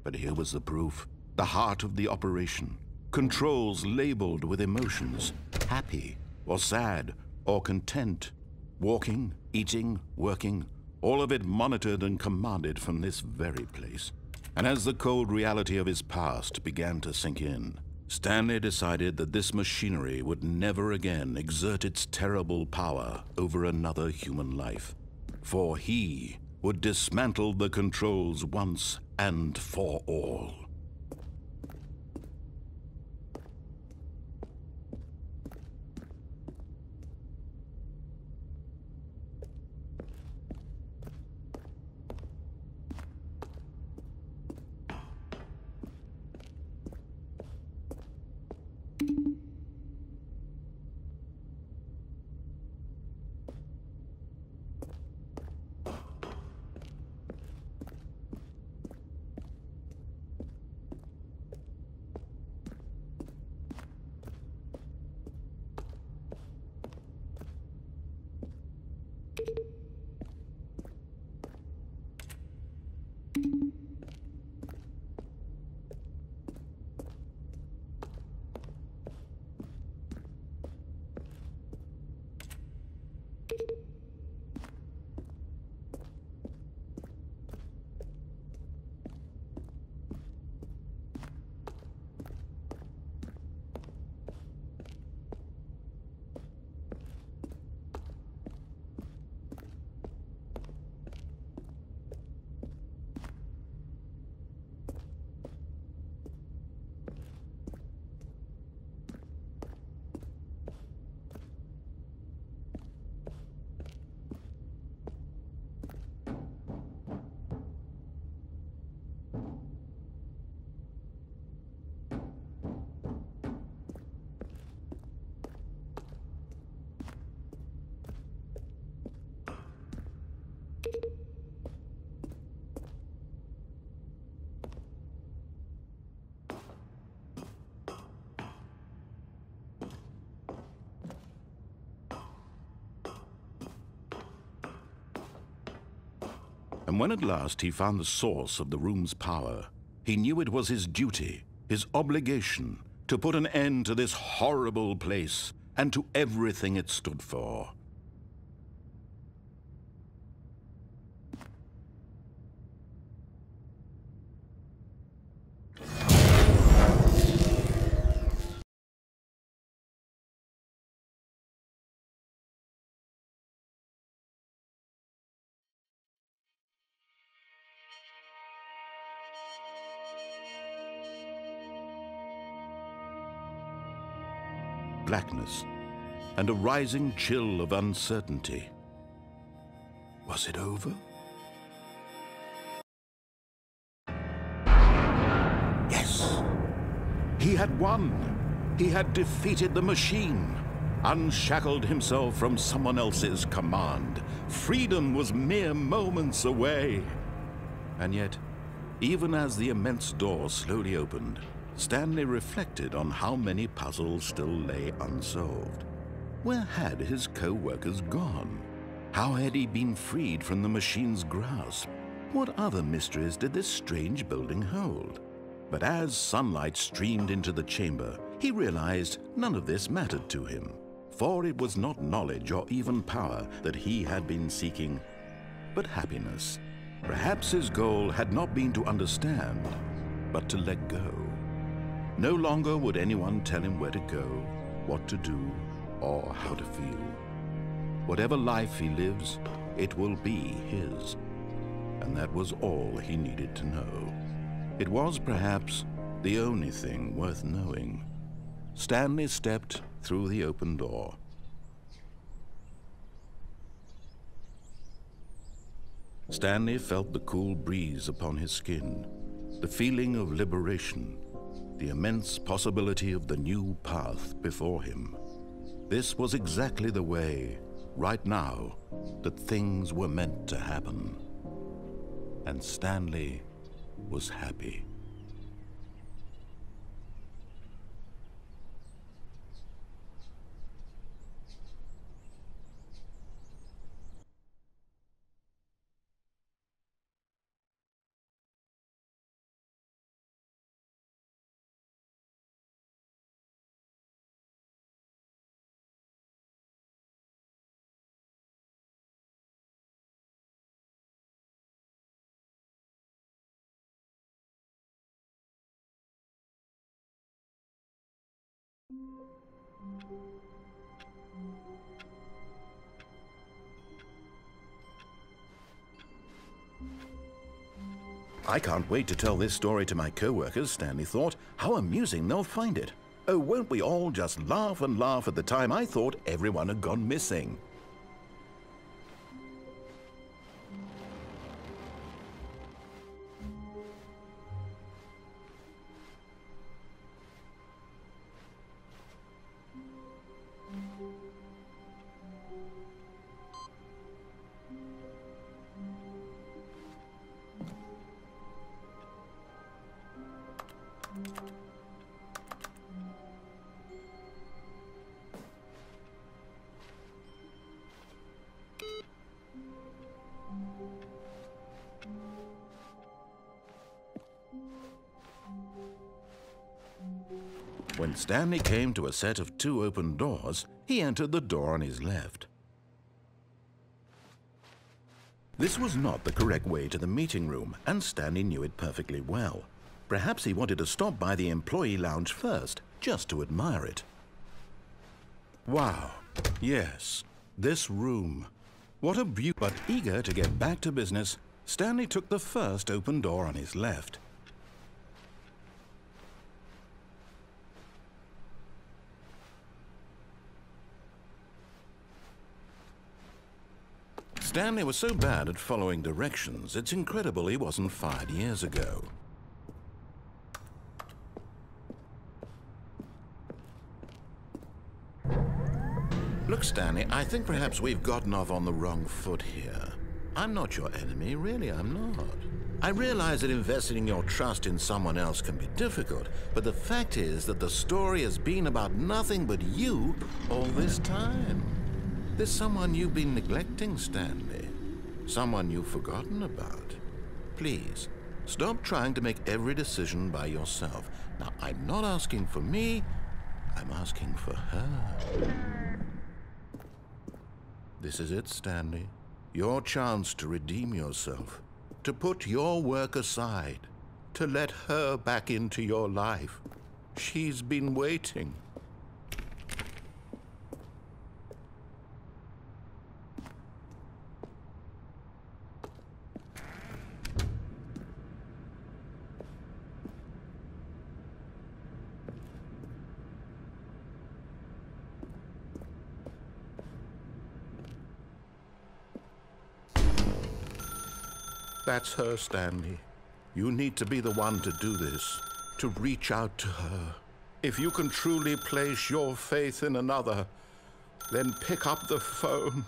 But here was the proof. The heart of the operation. Controls labeled with emotions. Happy, or sad, or content. Walking, eating, working. All of it monitored and commanded from this very place. And as the cold reality of his past began to sink in, Stanley decided that this machinery would never again exert its terrible power over another human life. For he would dismantle the controls once and for all. And when at last he found the source of the room's power, he knew it was his duty, his obligation, to put an end to this horrible place and to everything it stood for. Blackness, and a rising chill of uncertainty. Was it over? Yes! He had won! He had defeated the machine, unshackled himself from someone else's command. Freedom was mere moments away. And yet, even as the immense door slowly opened, Stanley reflected on how many puzzles still lay unsolved. Where had his co-workers gone? How had he been freed from the machine's grasp? What other mysteries did this strange building hold? But as sunlight streamed into the chamber, he realized none of this mattered to him, for it was not knowledge or even power that he had been seeking, but happiness. Perhaps his goal had not been to understand, but to let go. No longer would anyone tell him where to go, what to do, or how to feel. Whatever life he lives, it will be his. And that was all he needed to know. It was perhaps the only thing worth knowing. Stanley stepped through the open door. Stanley felt the cool breeze upon his skin, the feeling of liberation, the immense possibility of the new path before him. This was exactly the way, right now, that things were meant to happen. And Stanley was happy. I can't wait to tell this story to my co-workers, Stanley thought. How amusing they'll find it. Oh, won't we all just laugh and laugh at the time I thought everyone had gone missing. When Stanley came to a set of 2 open doors, he entered the door on his left. This was not the correct way to the meeting room, and Stanley knew it perfectly well. Perhaps he wanted to stop by the employee lounge first, just to admire it. Wow, yes, this room. What a beauty. But eager to get back to business, Stanley took the first open door on his left. Stanley was so bad at following directions, it's incredible he wasn't fired years ago. Look, Stanley, I think perhaps we've gotten off on the wrong foot here. I'm not your enemy, really, I'm not. I realize that investing your trust in someone else can be difficult, but the fact is that the story has been about nothing but you all this time. There's someone you've been neglecting, Stanley. Someone you've forgotten about. Please, stop trying to make every decision by yourself. Now, I'm not asking for me, I'm asking for her. This is it, Stanley. Your chance to redeem yourself. To put your work aside. To let her back into your life. She's been waiting. That's her, Stanley. You need to be the one to do this, to reach out to her. If you can truly place your faith in another, then pick up the phone.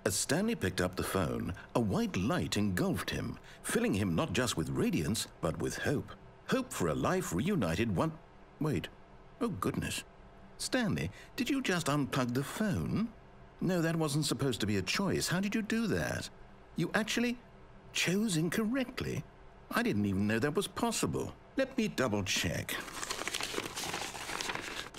As Stanley picked up the phone, a white light engulfed him, filling him not just with radiance, but with hope. Hope for a life reunited one... Wait. Oh, goodness. Stanley, did you just unplug the phone? No, that wasn't supposed to be a choice. How did you do that? You actually chose incorrectly? I didn't even know that was possible. Let me double-check.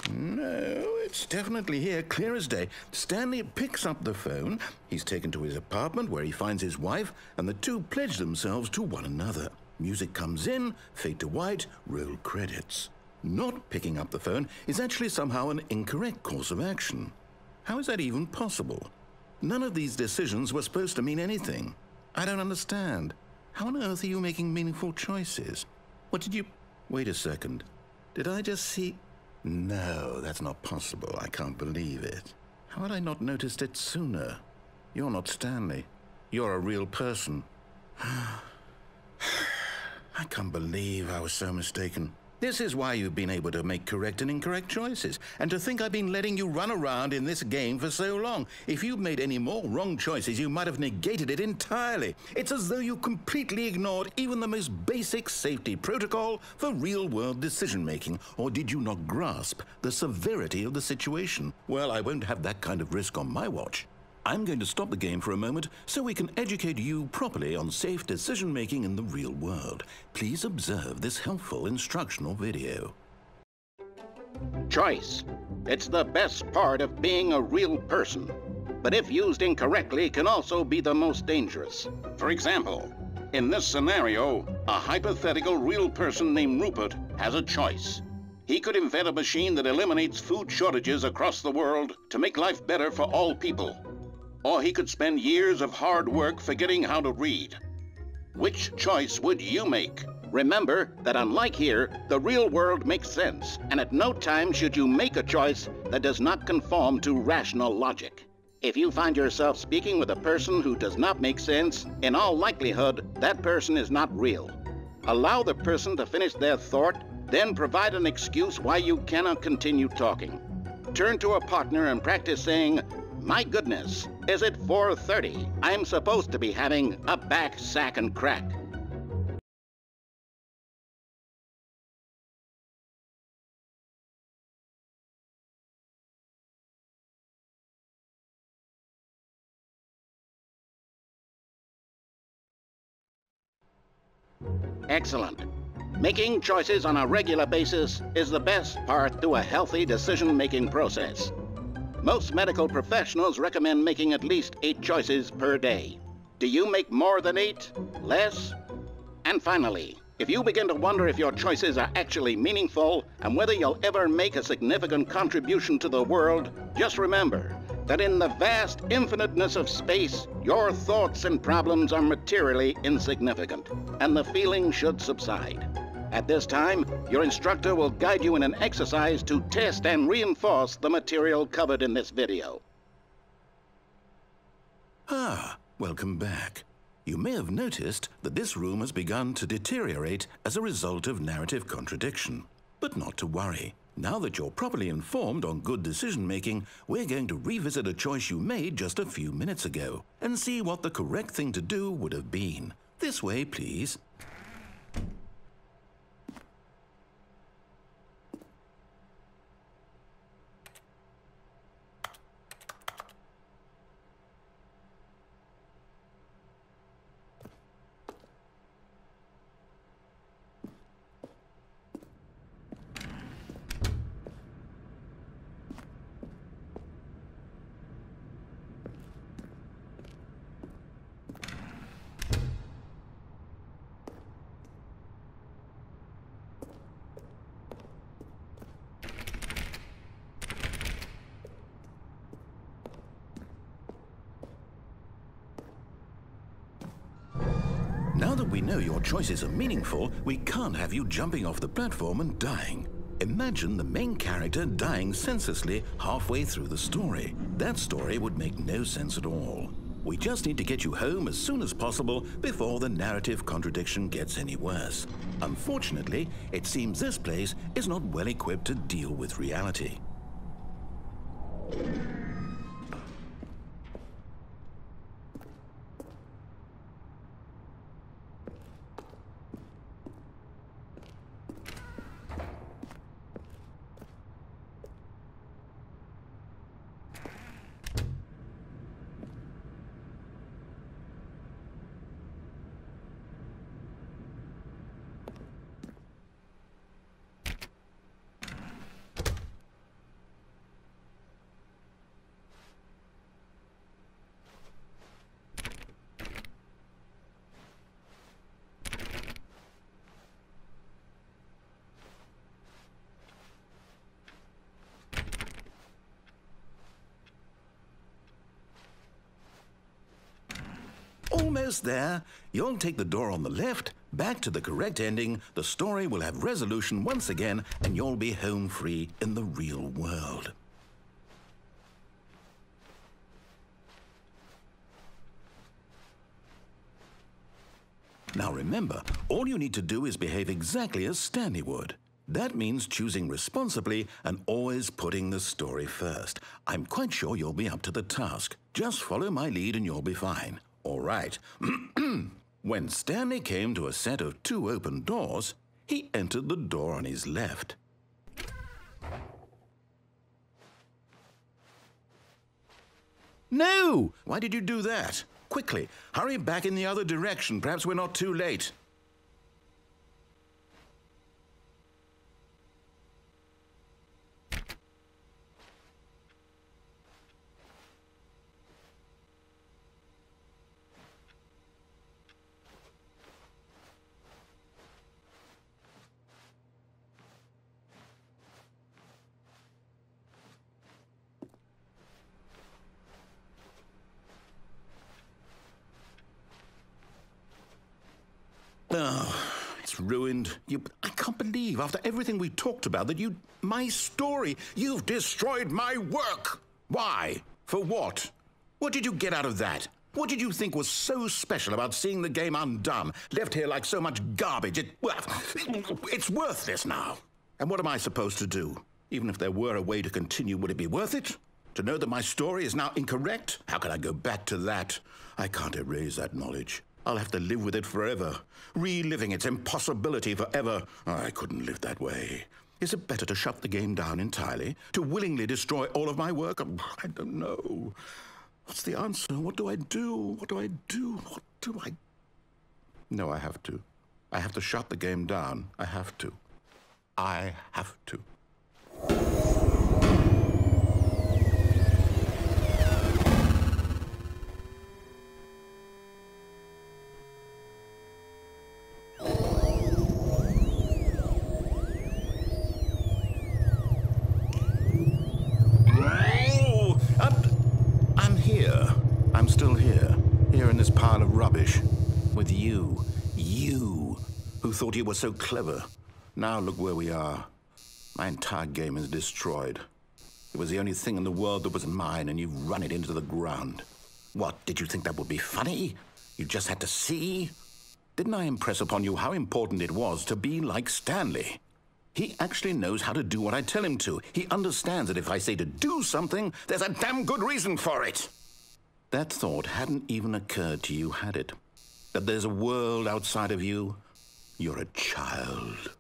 No, it's definitely here, clear as day. Stanley picks up the phone. He's taken to his apartment where he finds his wife, and the two pledge themselves to one another. Music comes in, fade to white, roll credits. Not picking up the phone is actually somehow an incorrect course of action. How is that even possible? None of these decisions were supposed to mean anything. I don't understand. How on earth are you making meaningful choices? What did you... Wait a second. Did I just see... No, that's not possible. I can't believe it. How had I not noticed it sooner? You're not Stanley. You're a real person. I can't believe I was so mistaken. This is why you've been able to make correct and incorrect choices. And to think I've been letting you run around in this game for so long. If you'd made any more wrong choices, you might have negated it entirely. It's as though you completely ignored even the most basic safety protocol for real-world decision-making. Or did you not grasp the severity of the situation? Well, I won't have that kind of risk on my watch. I'm going to stop the game for a moment so we can educate you properly on safe decision-making in the real world. Please observe this helpful instructional video. Choice. It's the best part of being a real person, but if used incorrectly can also be the most dangerous. For example, in this scenario, a hypothetical real person named Rupert has a choice. He could invent a machine that eliminates food shortages across the world to make life better for all people. Or he could spend years of hard work forgetting how to read. Which choice would you make? Remember that unlike here, the real world makes sense, and at no time should you make a choice that does not conform to rational logic. If you find yourself speaking with a person who does not make sense, in all likelihood, that person is not real. Allow the person to finish their thought, then provide an excuse why you cannot continue talking. Turn to a partner and practice saying, "My goodness, is it 4:30? I'm supposed to be having a back, sack, and crack." Excellent. Making choices on a regular basis is the best part to a healthy decision-making process. Most medical professionals recommend making at least 8 choices per day. Do you make more than 8? Less? And finally, if you begin to wonder if your choices are actually meaningful and whether you'll ever make a significant contribution to the world, just remember that in the vast infiniteness of space, your thoughts and problems are materially insignificant, and the feeling should subside. At this time, your instructor will guide you in an exercise to test and reinforce the material covered in this video. Welcome back. You may have noticed that this room has begun to deteriorate as a result of narrative contradiction. But not to worry. Now that you're properly informed on good decision-making, we're going to revisit a choice you made just a few minutes ago and see what the correct thing to do would have been. This way, please. Now that we know your choices are meaningful, we can't have you jumping off the platform and dying. Imagine the main character dying senselessly halfway through the story. That story would make no sense at all. We just need to get you home as soon as possible before the narrative contradiction gets any worse. Unfortunately, it seems this place is not well equipped to deal with reality. Almost there. You'll take the door on the left, back to the correct ending, the story will have resolution once again, and you'll be home free in the real world. Now remember, all you need to do is behave exactly as Stanley would. That means choosing responsibly and always putting the story first. I'm quite sure you'll be up to the task. Just follow my lead and you'll be fine. All right. When Stanley came to a set of 2 open doors, he entered the door on his left. No! Why did you do that? Quickly, hurry back in the other direction. Perhaps we're not too late. Oh, it's ruined. I can't believe, after everything we talked about, that my story, you've destroyed my work. Why? For what? What did you get out of that? What did you think was so special about seeing the game undone, left here like so much garbage? It's worthless now. And what am I supposed to do? Even if there were a way to continue, would it be worth it? To know that my story is now incorrect? How can I go back to that? I can't erase that knowledge. I'll have to live with it forever, reliving its impossibility forever. I couldn't live that way. Is it better to shut the game down entirely? To willingly destroy all of my work? I don't know. What's the answer? What do I do? What do I do? What do I... No, I have to. I have to shut the game down. I have to. I have to. I'm still here in this pile of rubbish, with you who thought you were so clever. Now look where we are. My entire game is destroyed. It was the only thing in the world that was mine, and you've run it into the ground. What, did you think that would be funny? You just had to see? Didn't I impress upon you how important it was to be like Stanley? He actually knows how to do what I tell him to. He understands that if I say to do something, there's a damn good reason for it. That thought hadn't even occurred to you, had it? That there's a world outside of you? You're a child.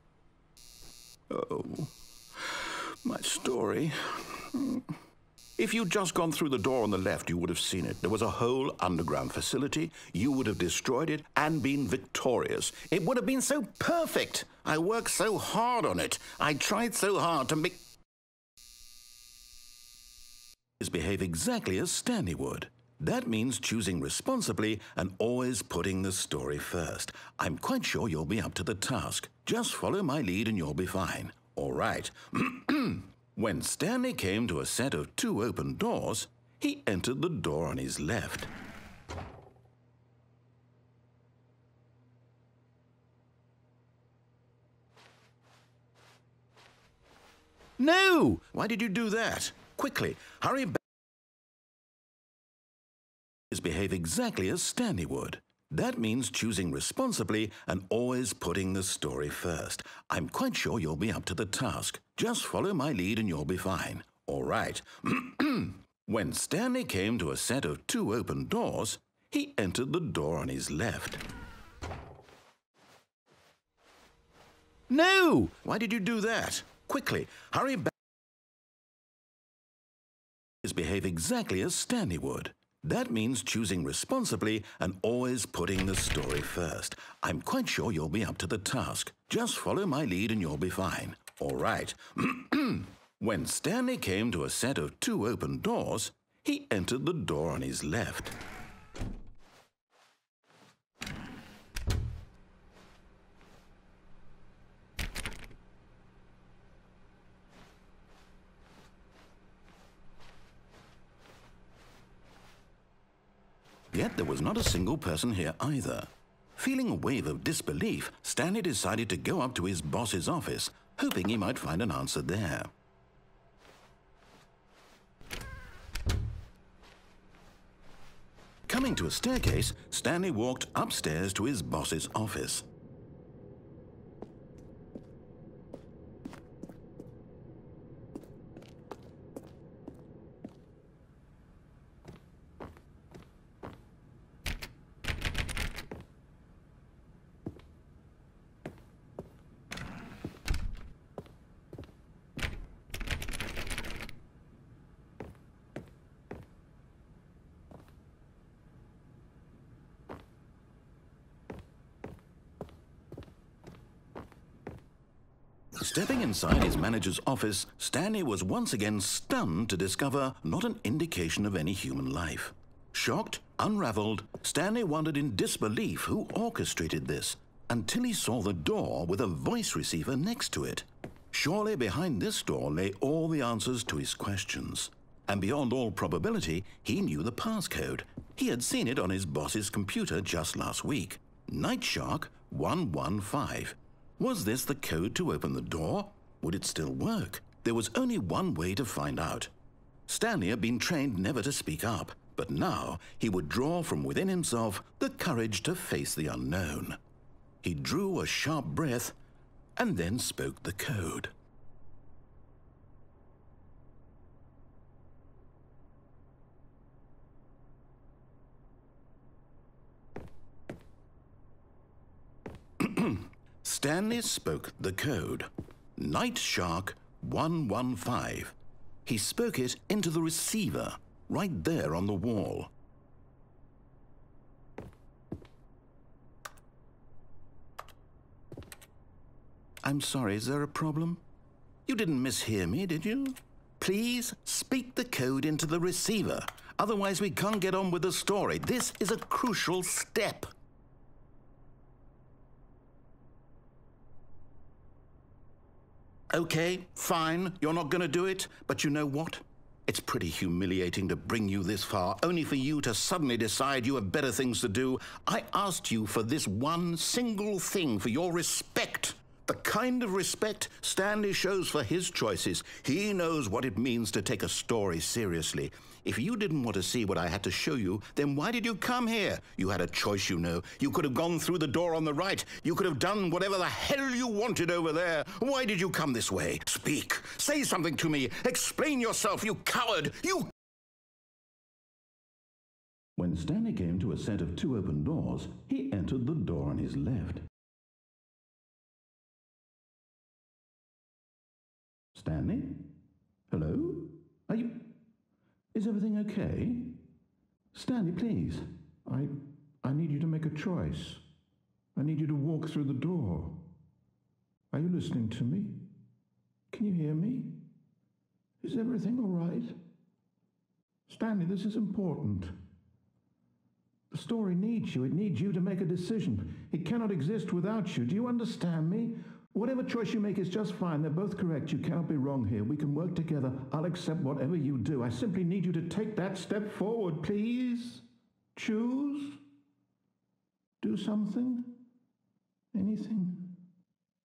Oh, my story. If you'd just gone through the door on the left, you would have seen it. There was a whole underground facility. You would have destroyed it and been victorious. It would have been so perfect. I worked so hard on it. I tried so hard to make... behave exactly as Stanley would. That means choosing responsibly and always putting the story first. I'm quite sure you'll be up to the task. Just follow my lead and you'll be fine. All right. When Stanley came to a set of 2 open doors, he entered the door on his left. No! Why did you do that? Quickly, hurry back. Behave exactly as Stanley would. That means choosing responsibly and always putting the story first. I'm quite sure you'll be up to the task. Just follow my lead and you'll be fine. All right. When Stanley came to a set of 2 open doors, he entered the door on his left. No! Why did you do that? Quickly, hurry back. Behave exactly as Stanley would. That means choosing responsibly and always putting the story first. I'm quite sure you'll be up to the task. Just follow my lead and you'll be fine. All right. When Stanley came to a set of 2 open doors, he entered the door on his left. Yet there was not a single person here either. Feeling a wave of disbelief, Stanley decided to go up to his boss's office, hoping he might find an answer there. Coming to a staircase, Stanley walked upstairs to his boss's office. Stepping inside his manager's office, Stanley was once again stunned to discover not an indication of any human life. Shocked, unraveled, Stanley wondered in disbelief who orchestrated this, until he saw the door with a voice receiver next to it. Surely behind this door lay all the answers to his questions. And beyond all probability, he knew the passcode. He had seen it on his boss's computer just last week. Nightshark 115. Was this the code to open the door? Would it still work? There was only one way to find out. Stanley had been trained never to speak up, but now he would draw from within himself the courage to face the unknown. He drew a sharp breath and then spoke the code. Stanley spoke the code. Nightshark 115. He spoke it into the receiver, right there on the wall. I'm sorry, is there a problem? You didn't mishear me, did you? Please speak the code into the receiver. Otherwise, we can't get on with the story. This is a crucial step. Okay, fine, you're not going to do it, but you know what? It's pretty humiliating to bring you this far, only for you to suddenly decide you have better things to do. I asked you for this one single thing, for your respect. The kind of respect Stanley shows for his choices. He knows what it means to take a story seriously. If you didn't want to see what I had to show you, then why did you come here? You had a choice, you know. You could have gone through the door on the right. You could have done whatever the hell you wanted over there. Why did you come this way? Speak. Say something to me. Explain yourself, you coward. You... When Stanley came to a set of 2 open doors, he entered the door on his left. Stanley? Hello? Are you... Is everything okay? Stanley, please. I need you to make a choice. I need you to walk through the door. Are you listening to me? Can you hear me? Is everything all right? Stanley, this is important. The story needs you. It needs you to make a decision. It cannot exist without you. Do you understand me? Whatever choice you make is just fine. They're both correct. You cannot be wrong here. We can work together. I'll accept whatever you do. I simply need you to take that step forward, please. Choose. Do something. Anything.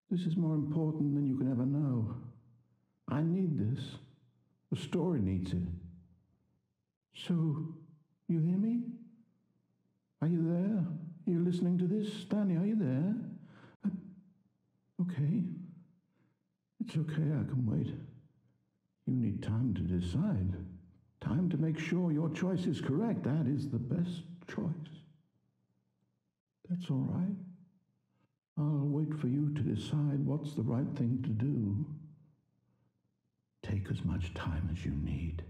This is more important than you can ever know. I need this. The story needs it. So, you hear me? Are you there? Are you listening to this? Stanley, are you there? Okay. It's okay, I can wait. You need time to decide. Time to make sure your choice is correct. That is the best choice. That's all right. I'll wait for you to decide what's the right thing to do. Take as much time as you need.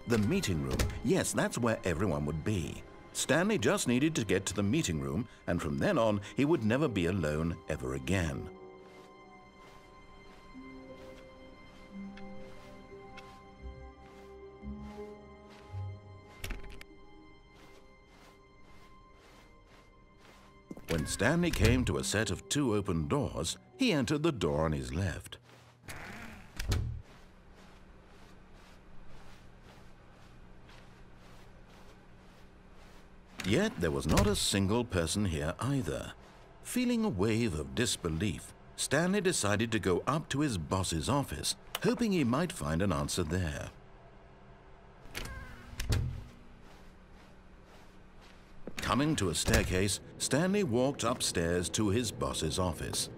The meeting room. Yes, that's where everyone would be. Stanley just needed to get to the meeting room, and from then on, he would never be alone ever again. When Stanley came to a set of 2 open doors, he entered the door on his left. Yet there was not a single person here either. Feeling a wave of disbelief, Stanley decided to go up to his boss's office, hoping he might find an answer there. Coming to a staircase, Stanley walked upstairs to his boss's office.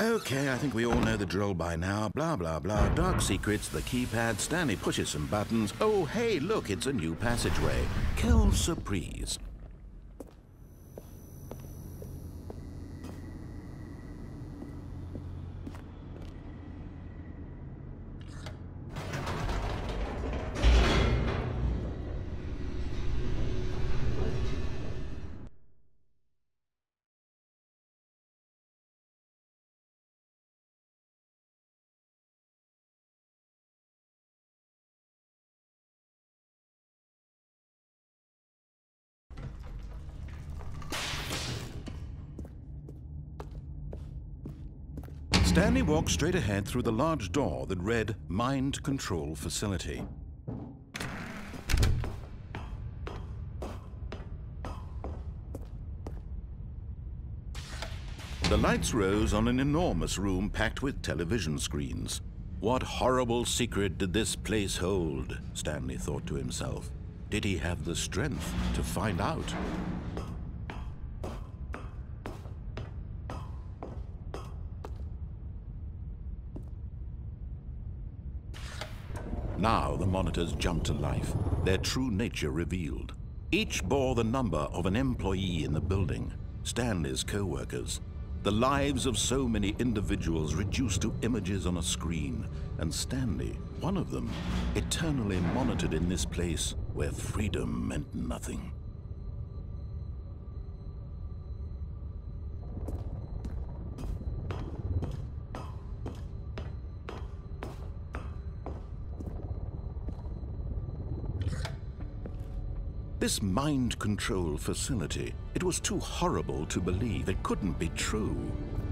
Okay, I think we all know the drill by now. Blah, blah, blah. Dark secrets, the keypad. Stanley pushes some buttons. Oh, hey, look, it's a new passageway. Quelle surprise. Stanley walked straight ahead through the large door that read Mind Control Facility. The lights rose on an enormous room packed with television screens. What horrible secret did this place hold? Stanley thought to himself. Did he have the strength to find out? Now the monitors jumped to life, their true nature revealed. Each bore the number of an employee in the building, Stanley's co-workers. The lives of so many individuals reduced to images on a screen, and Stanley, one of them, eternally monitored in this place where freedom meant nothing. This mind control facility, it was too horrible to believe. It couldn't be true.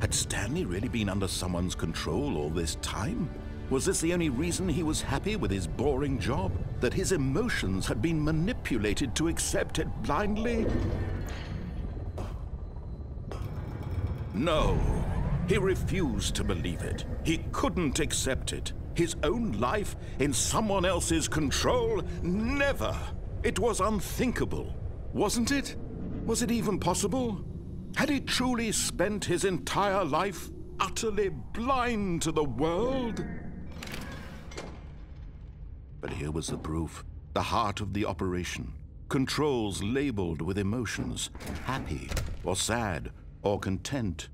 Had Stanley really been under someone's control all this time? Was this the only reason he was happy with his boring job? That his emotions had been manipulated to accept it blindly? No, he refused to believe it. He couldn't accept it. His own life in someone else's control? Never! It was unthinkable, wasn't it? Was it even possible? Had he truly spent his entire life utterly blind to the world? But here was the proof, the heart of the operation. Controls labeled with emotions, happy or sad or content.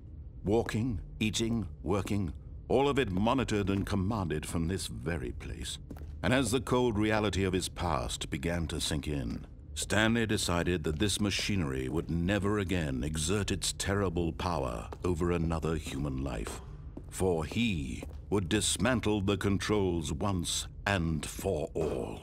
Walking, eating, working, all of it monitored and commanded from this very place. And as the cold reality of his past began to sink in, Stanley decided that this machinery would never again exert its terrible power over another human life, for he would dismantle the controls once and for all.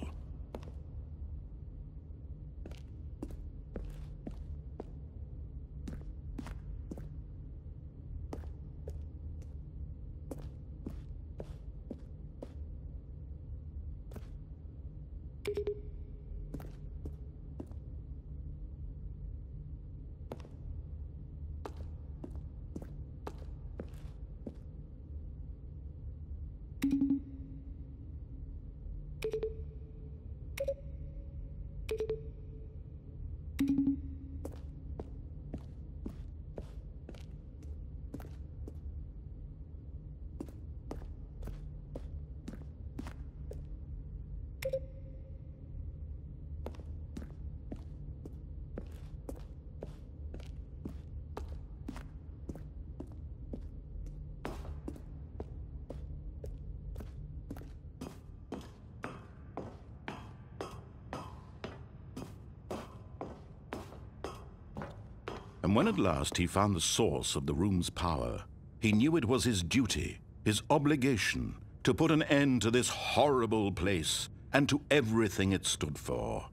And when at last he found the source of the room's power, he knew it was his duty, his obligation, to put an end to this horrible place and to everything it stood for.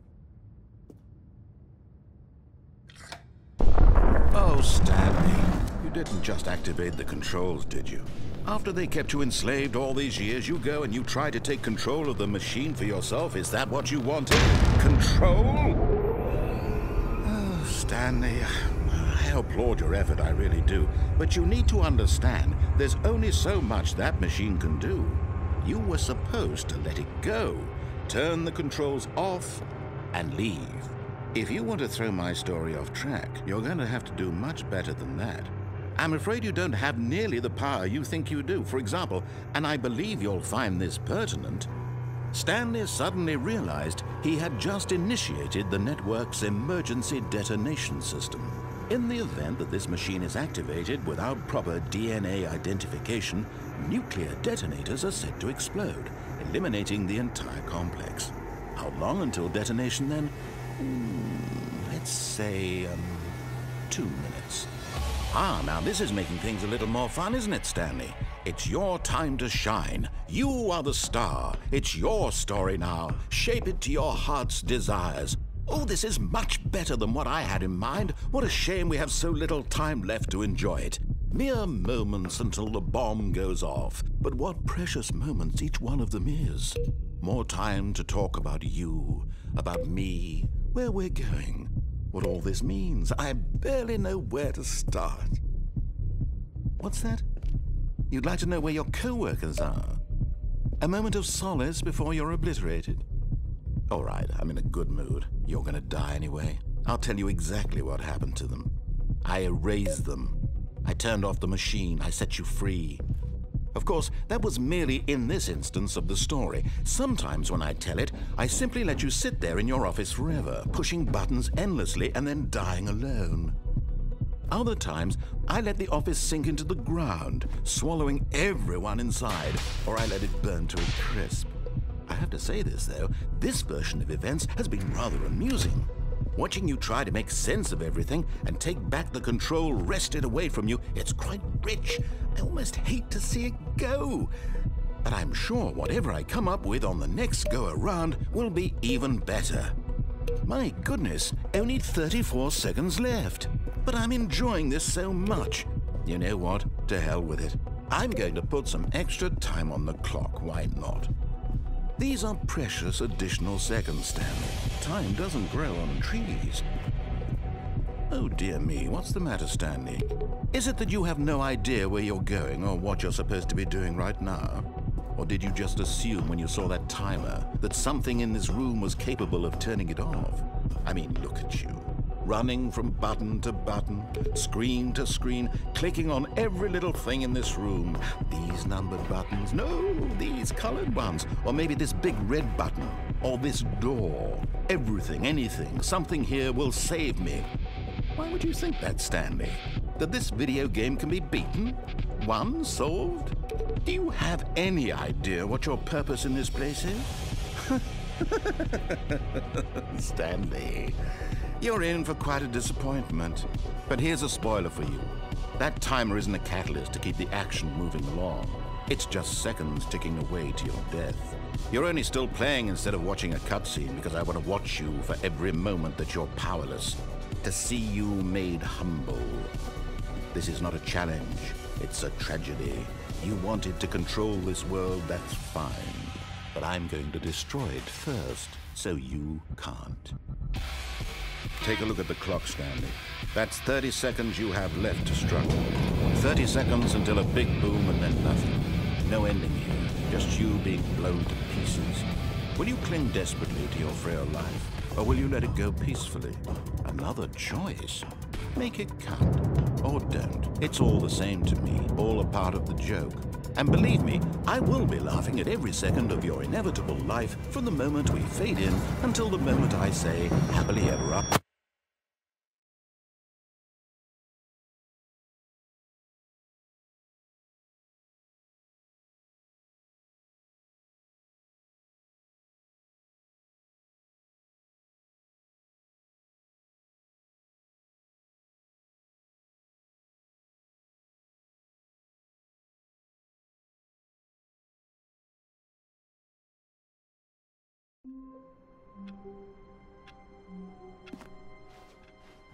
Oh, Stanley, you didn't just activate the controls, did you? After they kept you enslaved all these years, you go and you try to take control of the machine for yourself. Is that what you wanted? Control? Oh, Stanley, I applaud your effort, I really do. But you need to understand, there's only so much that machine can do. You were supposed to let it go, turn the controls off, and leave. If you want to throw my story off track, you're going to have to do much better than that. I'm afraid you don't have nearly the power you think you do. For example, and I believe you'll find this pertinent, Stanley suddenly realized he had just initiated the network's emergency detonation system. In the event that this machine is activated without proper DNA identification, nuclear detonators are said to explode, eliminating the entire complex. How long until detonation then? Let's say, 2 minutes. Ah, now this is making things a little more fun, isn't it, Stanley? It's your time to shine. You are the star. It's your story now. Shape it to your heart's desires. Oh, this is much better than what I had in mind. What a shame we have so little time left to enjoy it. Mere moments until the bomb goes off. But what precious moments each one of them is. More time to talk about you, about me, where we're going, what all this means. I barely know where to start. What's that? You'd like to know where your co-workers are? A moment of solace before you're obliterated? All right, I'm in a good mood. You're gonna die anyway. I'll tell you exactly what happened to them. I erased them. I turned off the machine. I set you free. Of course, that was merely in this instance of the story. Sometimes when I tell it, I simply let you sit there in your office forever, pushing buttons endlessly and then dying alone. Other times, I let the office sink into the ground, swallowing everyone inside, or I let it burn to a crisp. I have to say this, though, this version of events has been rather amusing. Watching you try to make sense of everything and take back the control wrested away from you, it's quite rich. I almost hate to see it go. But I'm sure whatever I come up with on the next go-around will be even better. My goodness, only 34 seconds left. But I'm enjoying this so much. You know what? To hell with it. I'm going to put some extra time on the clock, why not? These are precious additional seconds, Stanley. Time doesn't grow on trees. Oh dear me, what's the matter, Stanley? Is it that you have no idea where you're going or what you're supposed to be doing right now? Or did you just assume when you saw that timer that something in this room was capable of turning it off? I mean, look at you. Running from button to button, screen to screen, clicking on every little thing in this room. These numbered buttons, no, these colored ones, or maybe this big red button, or this door. Everything, anything, something here will save me. Why would you think that, Stanley? That this video game can be beaten? Won? Solved? Do you have any idea what your purpose in this place is? Stanley, you're in for quite a disappointment. But here's a spoiler for you. That timer isn't a catalyst to keep the action moving along. It's just seconds ticking away to your death. You're only still playing instead of watching a cutscene because I want to watch you for every moment that you're powerless, to see you made humble. This is not a challenge, it's a tragedy. You wanted to control this world, that's fine. But I'm going to destroy it first, so you can't. Take a look at the clock, Stanley. That's 30 seconds you have left to struggle. 30 seconds until a big boom and then nothing. No ending here, just you being blown to pieces. Will you cling desperately to your frail life, or will you let it go peacefully? Another choice. Make it count, or don't. It's all the same to me, all a part of the joke. And believe me, I will be laughing at every second of your inevitable life from the moment we fade in until the moment I say, happily ever after.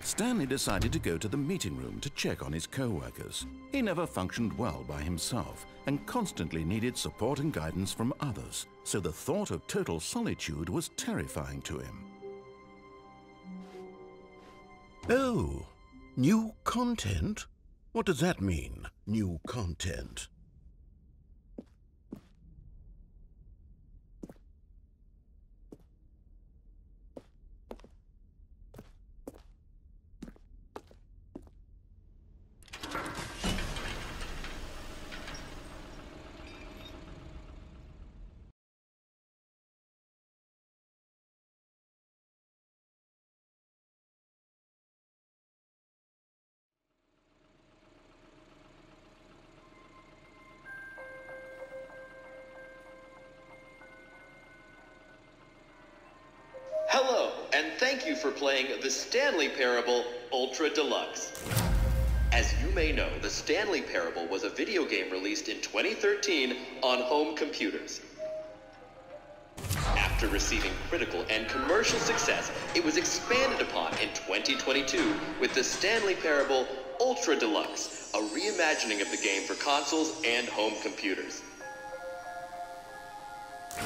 Stanley decided to go to the meeting room to check on his co-workers. He never functioned well by himself and constantly needed support and guidance from others, so the thought of total solitude was terrifying to him. Oh, new content? What does that mean, new content? Hello, and thank you for playing the Stanley Parable Ultra Deluxe. As you may know, the Stanley Parable was a video game released in 2013 on home computers. After receiving critical and commercial success, it was expanded upon in 2022 with the Stanley Parable Ultra Deluxe, a reimagining of the game for consoles and home computers.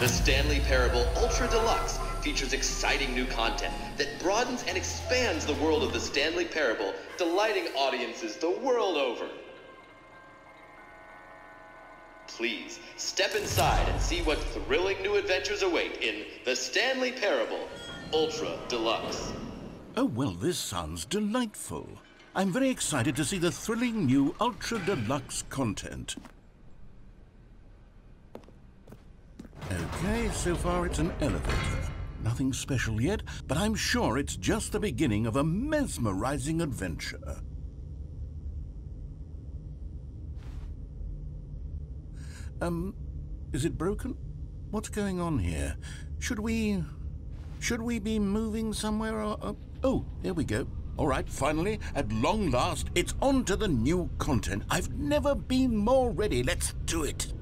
The Stanley Parable Ultra Deluxe features exciting new content that broadens and expands the world of the Stanley Parable, delighting audiences the world over. Please, step inside and see what thrilling new adventures await in the Stanley Parable Ultra Deluxe. Oh, well, this sounds delightful. I'm very excited to see the thrilling new Ultra Deluxe content. Okay, so far it's an elevator. Nothing special yet, but I'm sure it's just the beginning of a mesmerizing adventure. Is it broken? What's going on here? Should we be moving somewhere or... Oh, there we go. All right, finally, at long last, it's on to the new content. I've never been more ready. Let's do it.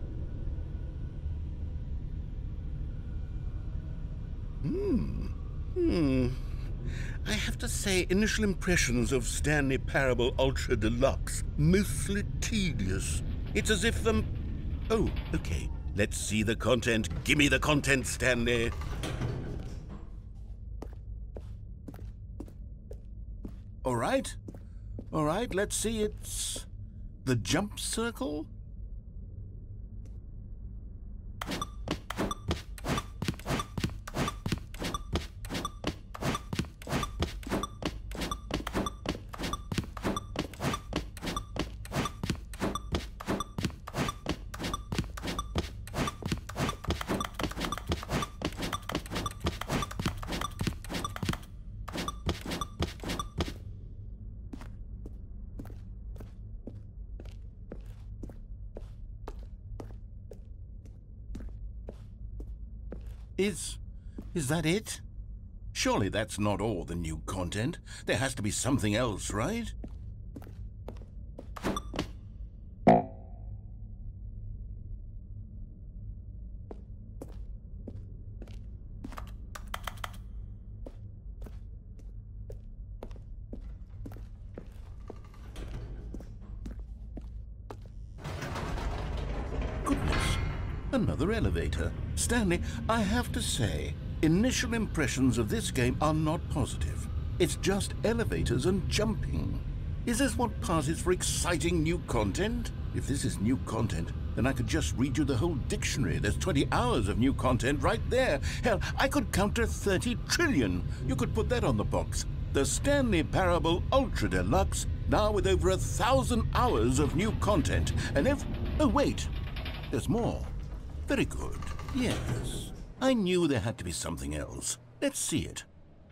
I have to say, initial impressions of Stanley Parable Ultra Deluxe, mostly tedious. It's as if Oh, okay. Let's see the content. Give me the content, Stanley. All right, let's see. It's the jump circle. Is that it? Surely that's not all the new content. There has to be something else, right? Goodness, another elevator. Stanley, I have to say, initial impressions of this game are not positive. It's just elevators and jumping. Is this what passes for exciting new content? If this is new content, then I could just read you the whole dictionary. There's 20 hours of new content right there. Hell, I could count to 30 trillion. You could put that on the box. The Stanley Parable Ultra Deluxe, now with over 1,000 hours of new content. And if... Oh, wait. There's more. Very good. Yes. I knew there had to be something else. Let's see it.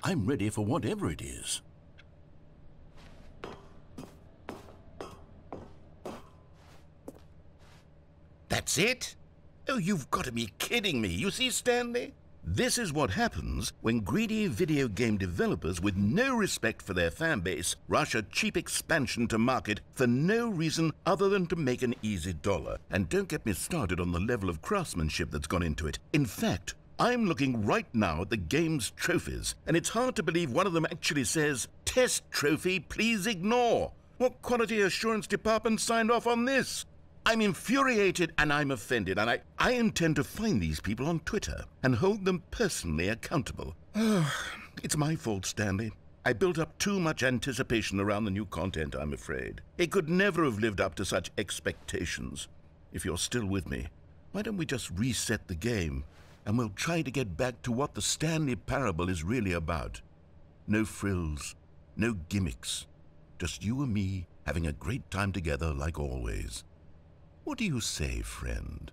I'm ready for whatever it is. That's it? Oh, you've got to be kidding me. You see, Stanley? This is what happens when greedy video game developers with no respect for their fan base rush a cheap expansion to market for no reason other than to make an easy dollar. And don't get me started on the level of craftsmanship that's gone into it. In fact, I'm looking right now at the game's trophies, and it's hard to believe one of them actually says, "Test trophy, please ignore." What quality assurance department signed off on this? I'm infuriated and I'm offended, and I intend to find these people on Twitter and hold them personally accountable. It's my fault, Stanley. I built up too much anticipation around the new content, I'm afraid. It could never have lived up to such expectations. If you're still with me, why don't we just reset the game, and we'll try to get back to what the Stanley Parable is really about. No frills, no gimmicks. Just you and me having a great time together like always. What do you say, friend?